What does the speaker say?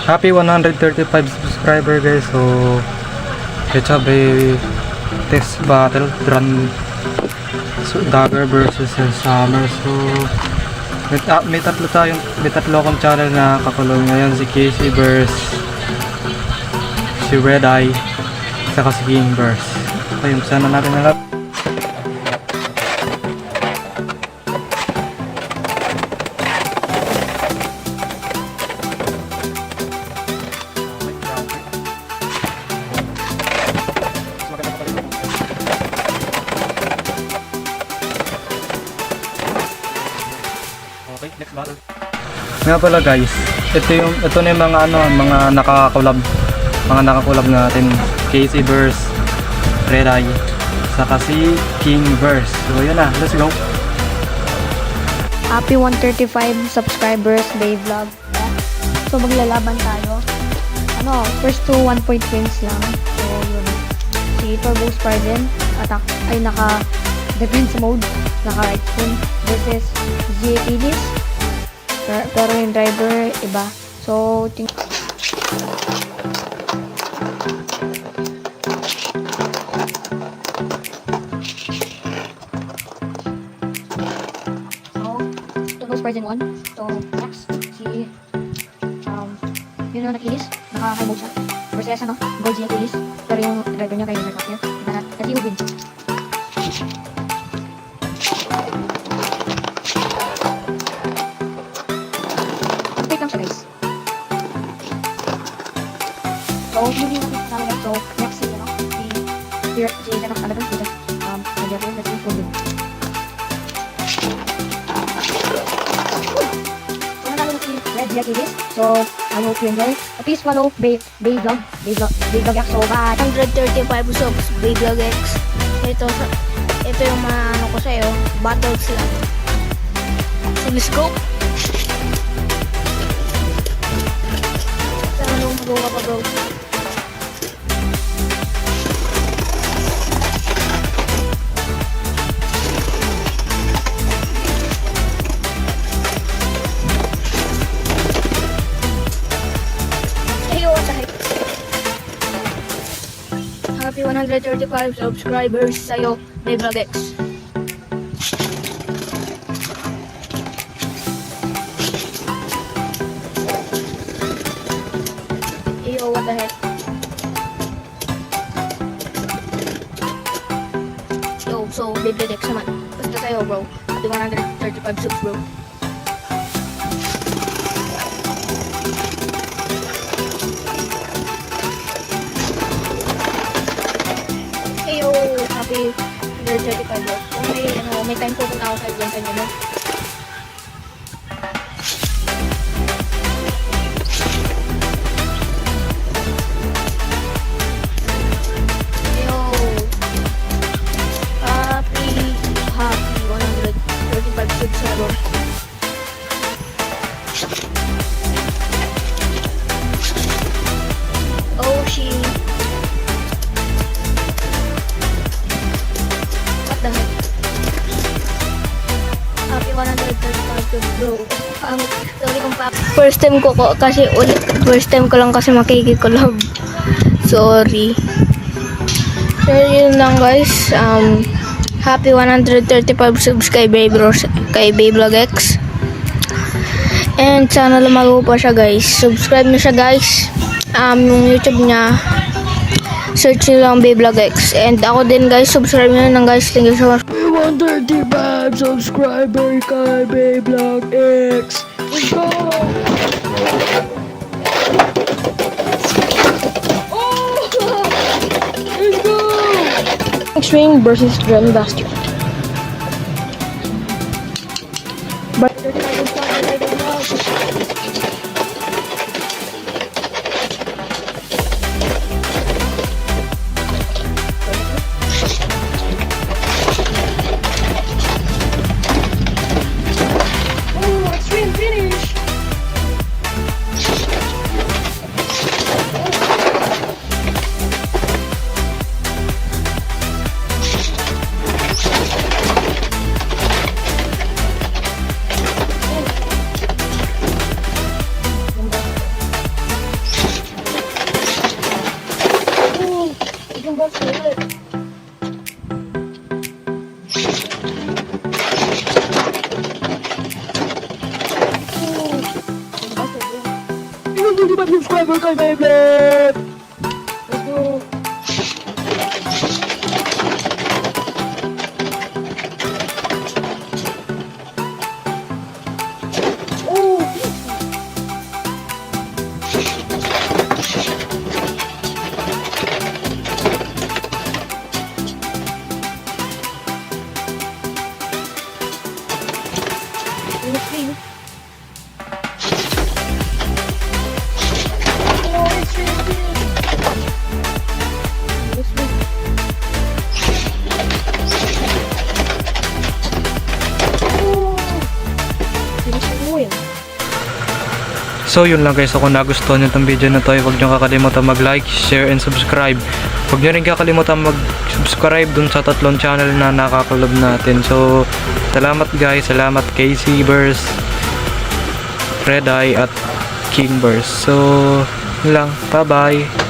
Happy 135 subscriber guys. So let's have a test battle run. So Dagger versus Summer. So may tatlo akong channel na kakulong ngayon, si Casey versus si Red Eye saka si King versus. Okay, umpisa na natin na lahat. Okay, next battle. Nga pala guys, ito na yung mga nakakulab natin, Casey versus Red Eye saka si King versus. So yun na, let's go. Happy 135 subscribers, Bay Vlog. So maglalaban tayo. First to 1 point wins lang. So yun. Si Turbo Sparden attack ay naka defense mode, naka right phone versus GATDs. Pero yung driver iba. So Turbo Sparden 1. So next si yun yung nag-ilis, naka-high mode siya versus gold GATDs. Pero yung driver niya kay River Partner kasi yung win. So, hindi natin talaga. So, next is, si Zenox talaga. So, just, nagyapin, let's see, full win. So, nanalo na si Red GATDs. So, I hope you enjoy. Please follow Bay Vlog X. So, bye! 135 subs, Bay Vlog X. Ito yung mga ko sa'yo, battles lang. So, let's go! Saan anong magawa pa bro? Happy 135 subscribers sa'yo, Bay Vlog X. Yo, what the heck? Yo, so Bay Vlog X naman. Basta sa'yo bro. Happy 135 subs bro. Happy 135 bro. Kung may time po punta ako sa ibang kanya mo. Yo! Happy 135 subs na bro. Oh shit! Happy 135 bro. Sorry kung first time ko kasi first time ko lang kasi makikikolab. Sorry. So yun lang guys. Happy 135 subs kay Bay Vlog X. And sana lumago pa siya guys. Subscribe na siya guys. Yung YouTube niya, search nyo lang Bay Vlog X. And ako din guys, subscribe nyo lang guys. Thank you so much. 135 subscriber kay Bay Vlog X. Let's go! Oh! Let's go! X-Wing versus Drum Buster. Finish! 135 subscriber kay Beyblade! Let's go! So yun lang guys, so kung nagustuhan nyo itong video na to, huwag nyo kakalimutan mag-like, share, and subscribe. Huwag nyo rin kakalimutan mag-subscribe dun sa tatlong channel na nakakalob natin. So salamat guys, salamat Casey Burst, Red Eye at King Burst. So yun lang, bye bye.